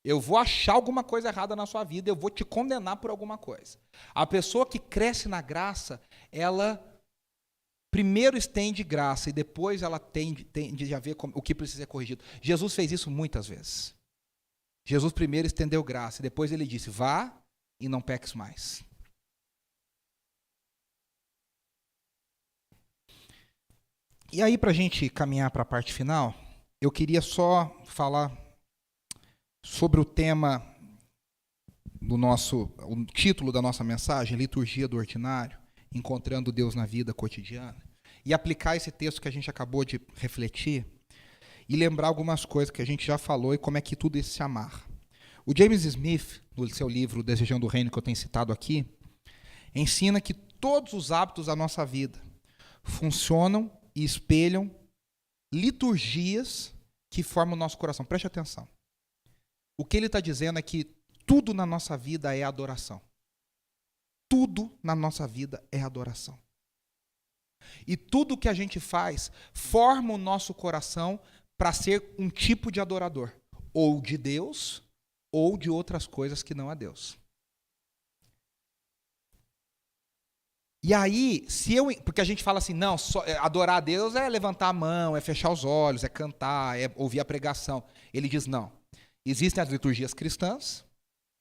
Eu vou achar alguma coisa errada na sua vida, eu vou te condenar por alguma coisa. A pessoa que cresce na graça, ela primeiro estende graça e depois ela tende a ver o que precisa ser corrigido. Jesus fez isso muitas vezes. Jesus primeiro estendeu graça e depois ele disse: vá e não peques mais. E aí, para a gente caminhar para a parte final, eu queria só falar sobre o tema o título da nossa mensagem, Liturgia do Ordinário, encontrando Deus na vida cotidiana, e aplicar esse texto que a gente acabou de refletir e lembrar algumas coisas que a gente já falou e como é que tudo isso se amarra. O James Smith, no seu livro Desejando o Reino, que eu tenho citado aqui, ensina que todos os hábitos da nossa vida funcionam e espelham liturgias que forma o nosso coração. Preste atenção. O que ele está dizendo é que tudo na nossa vida é adoração. Tudo na nossa vida é adoração. E tudo que a gente faz forma o nosso coração para ser um tipo de adorador. Ou de Deus, ou de outras coisas que não a Deus. E aí, porque a gente fala assim, não, adorar a Deus é levantar a mão, é fechar os olhos, é cantar, é ouvir a pregação. Ele diz, não. Existem as liturgias cristãs,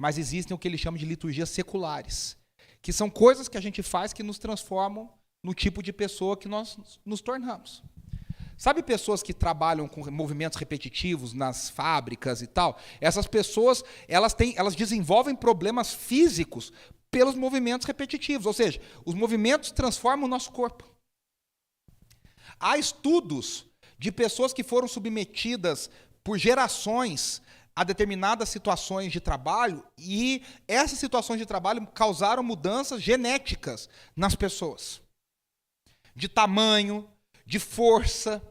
mas existem o que ele chama de liturgias seculares, que são coisas que a gente faz que nos transformam no tipo de pessoa que nós nos tornamos. Sabe pessoas que trabalham com movimentos repetitivos nas fábricas e tal? Essas pessoas, elas desenvolvem problemas físicos pelos movimentos repetitivos, ou seja, os movimentos transformam o nosso corpo. Há estudos de pessoas que foram submetidas por gerações a determinadas situações de trabalho e essas situações de trabalho causaram mudanças genéticas nas pessoas. De tamanho, de força,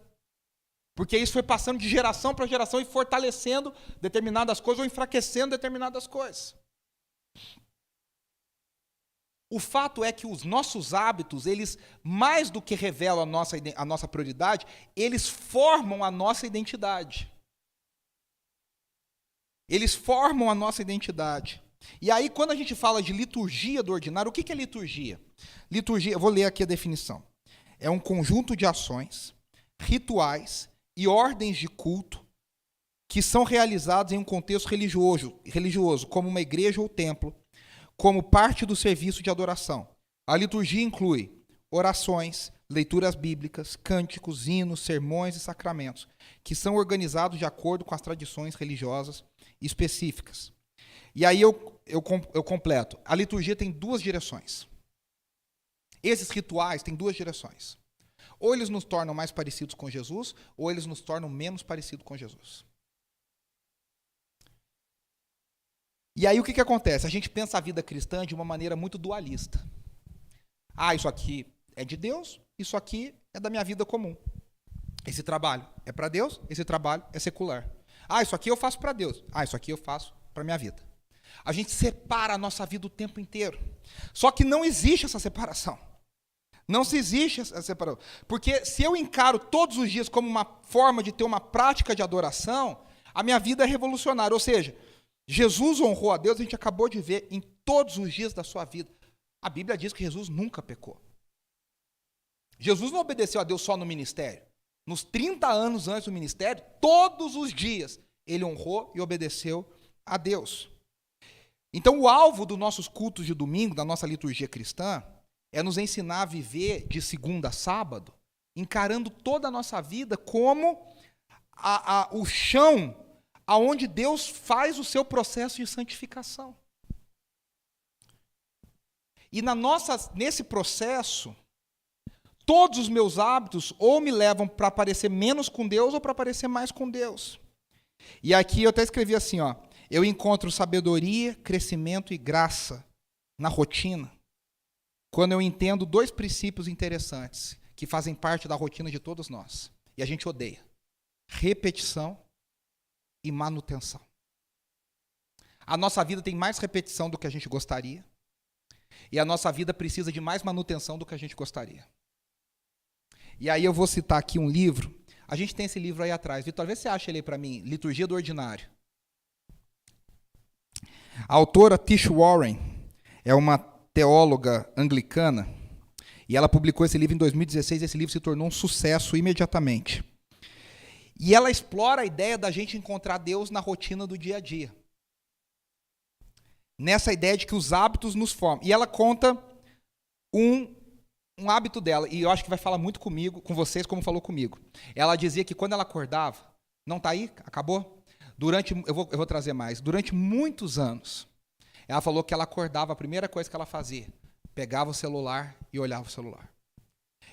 porque isso foi passando de geração para geração e fortalecendo determinadas coisas ou enfraquecendo determinadas coisas. O fato é que os nossos hábitos, eles, mais do que revelam a nossa prioridade, eles formam a nossa identidade. Eles formam a nossa identidade. E aí, quando a gente fala de liturgia do ordinário, o que é liturgia? Liturgia, eu vou ler aqui a definição. É um conjunto de ações, rituais e ordens de culto que são realizados em um contexto religioso, como uma igreja ou templo, como parte do serviço de adoração. A liturgia inclui orações, leituras bíblicas, cânticos, hinos, sermões e sacramentos, que são organizados de acordo com as tradições religiosas específicas. E aí eu completo. A liturgia tem duas direções. Esses rituais têm duas direções. Ou eles nos tornam mais parecidos com Jesus, ou eles nos tornam menos parecidos com Jesus. E aí o que acontece? A gente pensa a vida cristã de uma maneira muito dualista. Isso aqui é de Deus, isso aqui é da minha vida comum. Esse trabalho é para Deus, esse trabalho é secular. Isso aqui eu faço para Deus, isso aqui eu faço para minha vida. A gente separa a nossa vida o tempo inteiro. Só que não existe essa separação. Não se existe essa separação. Porque se eu encaro todos os dias como uma forma de ter uma prática de adoração, a minha vida é revolucionária. Ou seja, Jesus honrou a Deus, a gente acabou de ver em todos os dias da sua vida. A Bíblia diz que Jesus nunca pecou. Jesus não obedeceu a Deus só no ministério. Nos 30 anos antes do ministério, todos os dias, ele honrou e obedeceu a Deus. Então, o alvo dos nossos cultos de domingo, da nossa liturgia cristã, é nos ensinar a viver de segunda a sábado, encarando toda a nossa vida como o chão aonde Deus faz o seu processo de santificação. E nesse processo, todos os meus hábitos ou me levam para parecer menos com Deus ou para parecer mais com Deus. E aqui eu até escrevi assim, eu encontro sabedoria, crescimento e graça na rotina, quando eu entendo dois princípios interessantes que fazem parte da rotina de todos nós. E a gente odeia. Repetição e manutenção. A nossa vida tem mais repetição do que a gente gostaria. E a nossa vida precisa de mais manutenção do que a gente gostaria. E aí eu vou citar aqui um livro. A gente tem esse livro aí atrás. Vitor, vê se você acha ele aí para mim. Liturgia do Ordinário. A autora Tish Warren é uma teóloga anglicana. E ela publicou esse livro em 2016. Esse livro se tornou um sucesso imediatamente. E ela explora a ideia da gente encontrar Deus na rotina do dia a dia. Nessa ideia de que os hábitos nos formam. E ela conta um hábito dela, e eu acho que vai falar muito comigo, com vocês, como falou comigo. Ela dizia que quando ela acordava, não está aí? Acabou? Eu vou trazer mais. Durante muitos anos, ela falou que ela acordava, a primeira coisa que ela fazia, pegava o celular e olhava o celular.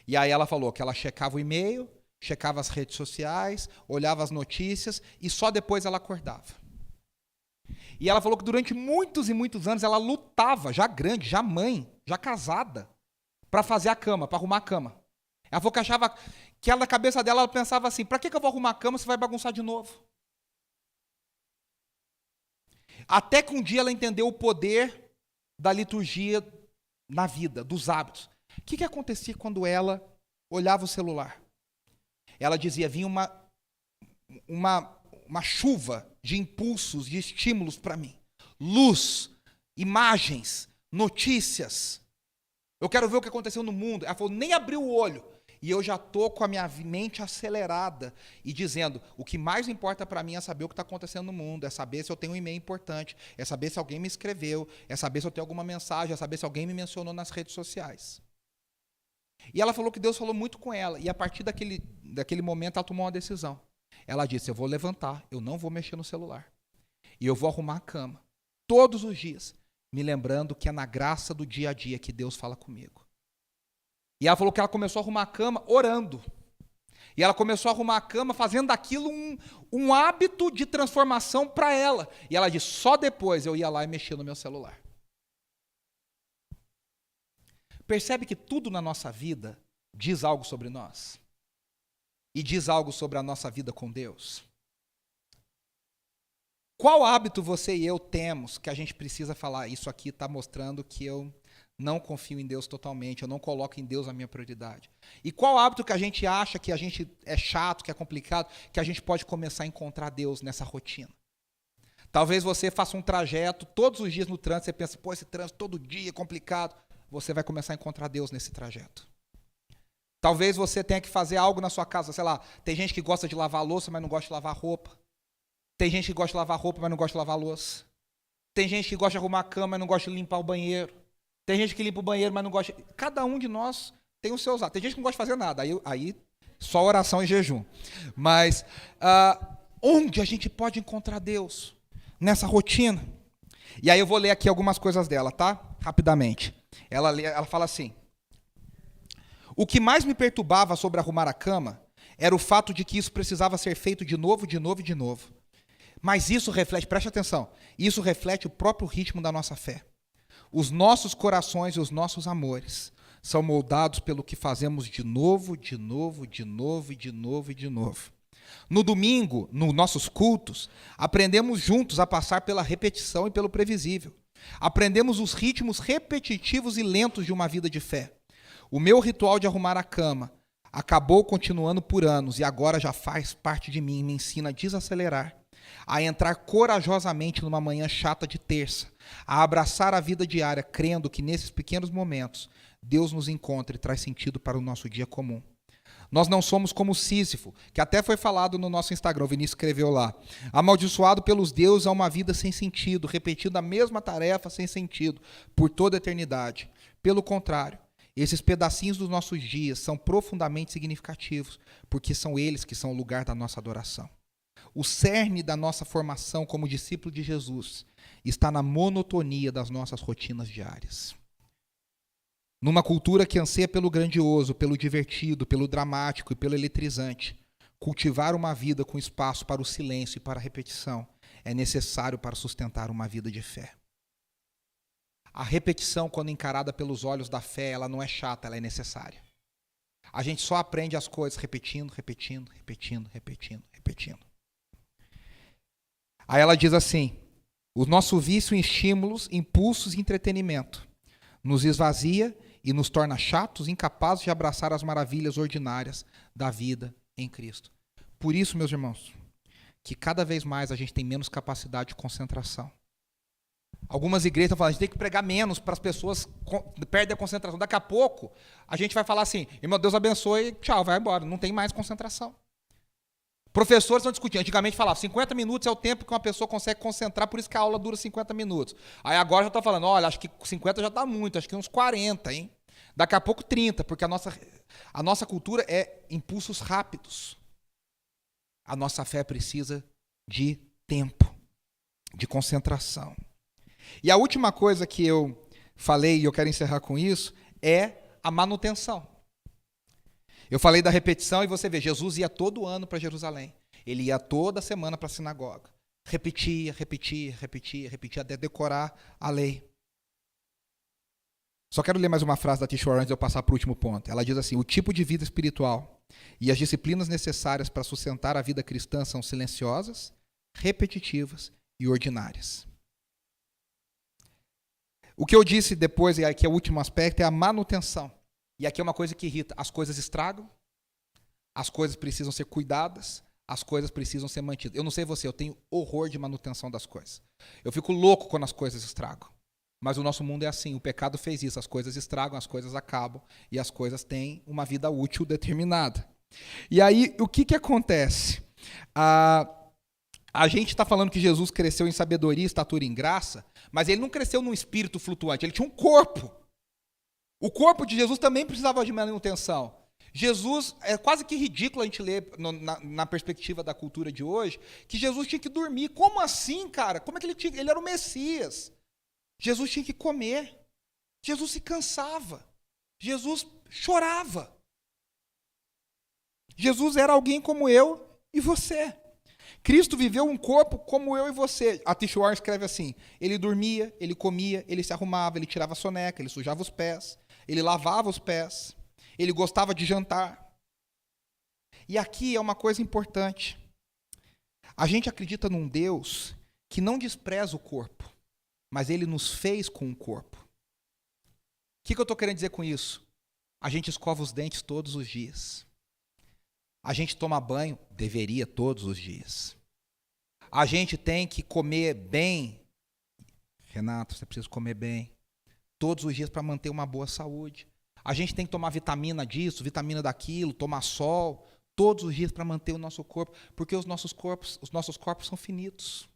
E aí ela falou que ela checava o e-mail, checava as redes sociais, olhava as notícias, e só depois ela acordava. E ela falou que durante muitos e muitos anos ela lutava, já grande, já mãe, já casada, para fazer a cama, para arrumar a cama. Ela falou que achava que ela, na cabeça dela, ela pensava assim, para que eu vou arrumar a cama se vai bagunçar de novo? Até que um dia ela entendeu o poder da liturgia na vida, dos hábitos. O que acontecia quando ela olhava o celular? Ela dizia, vinha uma chuva de impulsos, de estímulos para mim. Luz, imagens, notícias. Eu quero ver o que aconteceu no mundo. Ela falou, nem abriu o olho. E eu já estou com a minha mente acelerada e dizendo, o que mais importa para mim é saber o que está acontecendo no mundo, é saber se eu tenho um e-mail importante, é saber se alguém me escreveu, é saber se eu tenho alguma mensagem, é saber se alguém me mencionou nas redes sociais. E ela falou que Deus falou muito com ela, e a partir daquele momento ela tomou uma decisão. Ela disse, eu vou levantar, eu não vou mexer no celular, e eu vou arrumar a cama, todos os dias, me lembrando que é na graça do dia a dia que Deus fala comigo. E ela falou que ela começou a arrumar a cama orando. E ela começou a arrumar a cama fazendo daquilo um hábito de transformação para ela. E ela disse, só depois eu ia lá e mexia no meu celular. Percebe que tudo na nossa vida diz algo sobre nós? E diz algo sobre a nossa vida com Deus? Qual hábito você e eu temos que a gente precisa falar? Isso aqui está mostrando que eu não confio em Deus totalmente, eu não coloco em Deus a minha prioridade. E qual hábito que a gente acha que a gente é chato, que é complicado, que a gente pode começar a encontrar Deus nessa rotina? Talvez você faça um trajeto, todos os dias no trânsito, você pensa, pô, esse trânsito todo dia é complicado. Você vai começar a encontrar Deus nesse trajeto. Talvez você tenha que fazer algo na sua casa, sei lá, tem gente que gosta de lavar a louça, mas não gosta de lavar roupa. Tem gente que gosta de lavar roupa, mas não gosta de lavar a louça. Tem gente que gosta de arrumar a cama, mas não gosta de limpar o banheiro. Tem gente que limpa o banheiro, mas não gosta... Cada um de nós tem os seus atos. Tem gente que não gosta de fazer nada, aí só oração e jejum. Mas onde a gente pode encontrar Deus? Nessa rotina. E aí eu vou ler aqui algumas coisas dela, tá? Rapidamente. Ela fala assim, o que mais me perturbava sobre arrumar a cama era o fato de que isso precisava ser feito de novo, de novo e de novo. Mas isso reflete, preste atenção, isso reflete o próprio ritmo da nossa fé. Os nossos corações e os nossos amores são moldados pelo que fazemos de novo, de novo, de novo e de novo e de novo. No domingo, nos nossos cultos, aprendemos juntos a passar pela repetição e pelo previsível. Aprendemos os ritmos repetitivos e lentos de uma vida de fé. O meu ritual de arrumar a cama acabou continuando por anos e agora já faz parte de mim, me ensina a desacelerar, a entrar corajosamente numa manhã chata de terça, a abraçar a vida diária, crendo que nesses pequenos momentos Deus nos encontra e traz sentido para o nosso dia comum. Nós não somos como Sísifo, que até foi falado no nosso Instagram, o Vinícius escreveu lá. Amaldiçoado pelos deuses a uma vida sem sentido, repetindo a mesma tarefa sem sentido, por toda a eternidade. Pelo contrário, esses pedacinhos dos nossos dias são profundamente significativos, porque são eles que são o lugar da nossa adoração. O cerne da nossa formação como discípulo de Jesus está na monotonia das nossas rotinas diárias. Numa cultura que anseia pelo grandioso, pelo divertido, pelo dramático e pelo eletrizante, cultivar uma vida com espaço para o silêncio e para a repetição é necessário para sustentar uma vida de fé. A repetição, quando encarada pelos olhos da fé, ela não é chata, ela é necessária. A gente só aprende as coisas repetindo, repetindo, repetindo, repetindo, repetindo. Aí ela diz assim, o nosso vício em estímulos, impulsos e entretenimento nos esvazia e nos torna chatos, incapazes de abraçar as maravilhas ordinárias da vida em Cristo. Por isso, meus irmãos, que cada vez mais a gente tem menos capacidade de concentração. Algumas igrejas estão falando, a gente tem que pregar menos para as pessoas perderem a concentração. Daqui a pouco, a gente vai falar assim, irmão, Deus abençoe, tchau, vai embora, não tem mais concentração. Professores estão discutindo, antigamente falavam, 50 minutos é o tempo que uma pessoa consegue concentrar, por isso que a aula dura 50 minutos. Aí agora já está falando, olha, acho que 50 já está muito, acho que uns 40, hein? Daqui a pouco 30, porque a nossa cultura é impulsos rápidos. A nossa fé precisa de tempo, de concentração. E a última coisa que eu falei, e eu quero encerrar com isso, é a manutenção. Eu falei da repetição e você vê, Jesus ia todo ano para Jerusalém. Ele ia toda semana para a sinagoga. Repetia, repetia, repetia, repetia, até decorar a lei. Só quero ler mais uma frase da T. Warren antes de eu passar para o último ponto. Ela diz assim, o tipo de vida espiritual E as disciplinas necessárias para sustentar a vida cristã são silenciosas, repetitivas e ordinárias. O que eu disse depois, e aqui é o último aspecto, é a manutenção. E aqui é uma coisa que irrita. As coisas estragam, as coisas precisam ser cuidadas, as coisas precisam ser mantidas. Eu não sei você, eu tenho horror de manutenção das coisas. Eu fico louco quando as coisas estragam. Mas o nosso mundo é assim, o pecado fez isso, as coisas estragam, as coisas acabam, e as coisas têm uma vida útil determinada. E aí, o que acontece? A gente está falando que Jesus cresceu em sabedoria, estatura e em graça, mas ele não cresceu num espírito flutuante, ele tinha um corpo. O corpo de Jesus também precisava de manutenção. Jesus, é quase que ridículo a gente ler na perspectiva da cultura de hoje, que Jesus tinha que dormir. Como assim, cara? Como é que ele era o Messias? Jesus tinha que comer. Jesus se cansava. Jesus chorava. Jesus era alguém como eu e você. Cristo viveu um corpo como eu e você. A T. Warren escreve assim: ele dormia, ele comia, ele se arrumava, ele tirava a soneca, ele sujava os pés, ele lavava os pés, ele gostava de jantar. E aqui é uma coisa importante. A gente acredita num Deus que não despreza o corpo, mas ele nos fez com um corpo. O que eu estou querendo dizer com isso? A gente escova os dentes todos os dias. A gente toma banho, deveria, todos os dias. A gente tem que comer bem. Renato, você precisa comer bem. Todos os dias para manter uma boa saúde. A gente tem que tomar vitamina disso, vitamina daquilo, tomar sol. Todos os dias para manter o nosso corpo. Porque os nossos corpos são finitos.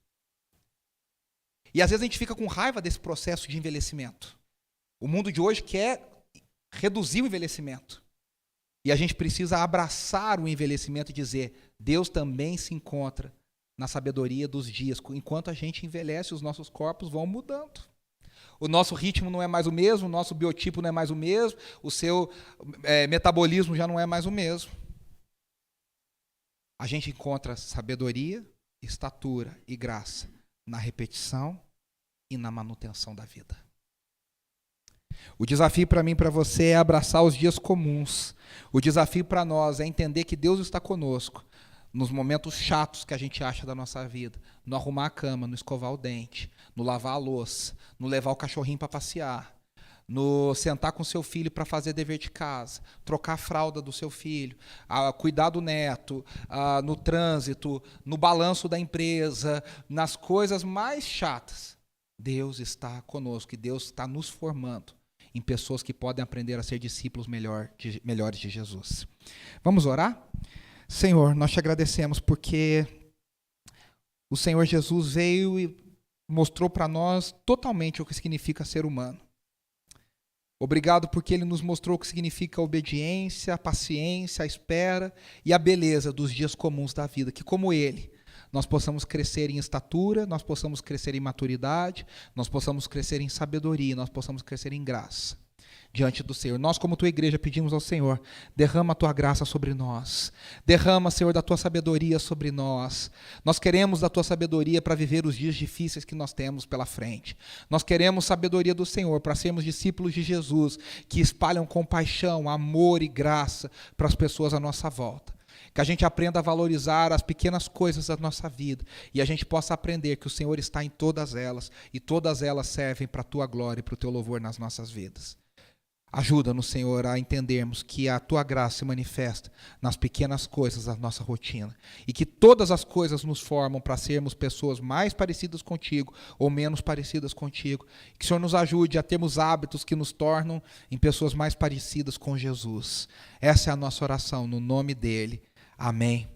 E às vezes a gente fica com raiva desse processo de envelhecimento. O mundo de hoje quer reduzir o envelhecimento. E a gente precisa abraçar o envelhecimento e dizer: Deus também se encontra na sabedoria dos dias. Enquanto a gente envelhece, os nossos corpos vão mudando. O nosso ritmo não é mais o mesmo, o nosso biotipo não é mais o mesmo, o seu metabolismo já não é mais o mesmo. A gente encontra sabedoria, estatura e graça na repetição e na manutenção da vida. O desafio para mim e para você é abraçar os dias comuns. O desafio para nós é entender que Deus está conosco nos momentos chatos que a gente acha da nossa vida. No arrumar a cama, no escovar o dente, no lavar a louça, no levar o cachorrinho para passear, no sentar com seu filho para fazer dever de casa, trocar a fralda do seu filho, cuidar do neto, no trânsito, no balanço da empresa, nas coisas mais chatas. Deus está conosco e Deus está nos formando em pessoas que podem aprender a ser discípulos melhores de Jesus. Vamos orar? Senhor, nós te agradecemos porque o Senhor Jesus veio e mostrou para nós totalmente o que significa ser humano. Obrigado porque Ele nos mostrou o que significa a obediência, a paciência, a espera e a beleza dos dias comuns da vida, que como Ele, nós possamos crescer em estatura, nós possamos crescer em maturidade, nós possamos crescer em sabedoria, nós possamos crescer em graça diante do Senhor. Nós, como tua igreja, pedimos ao Senhor: derrama a tua graça sobre nós. Derrama, Senhor, da tua sabedoria sobre nós. Nós queremos da tua sabedoria para viver os dias difíceis que nós temos pela frente. Nós queremos sabedoria do Senhor para sermos discípulos de Jesus, que espalham compaixão, amor e graça para as pessoas à nossa volta. Que a gente aprenda a valorizar as pequenas coisas da nossa vida e a gente possa aprender que o Senhor está em todas elas e todas elas servem para a tua glória e para o teu louvor nas nossas vidas. Ajuda-nos, Senhor, a entendermos que a tua graça se manifesta nas pequenas coisas da nossa rotina e que todas as coisas nos formam para sermos pessoas mais parecidas contigo ou menos parecidas contigo. Que o Senhor nos ajude a termos hábitos que nos tornam em pessoas mais parecidas com Jesus. Essa é a nossa oração, no nome dele. Amém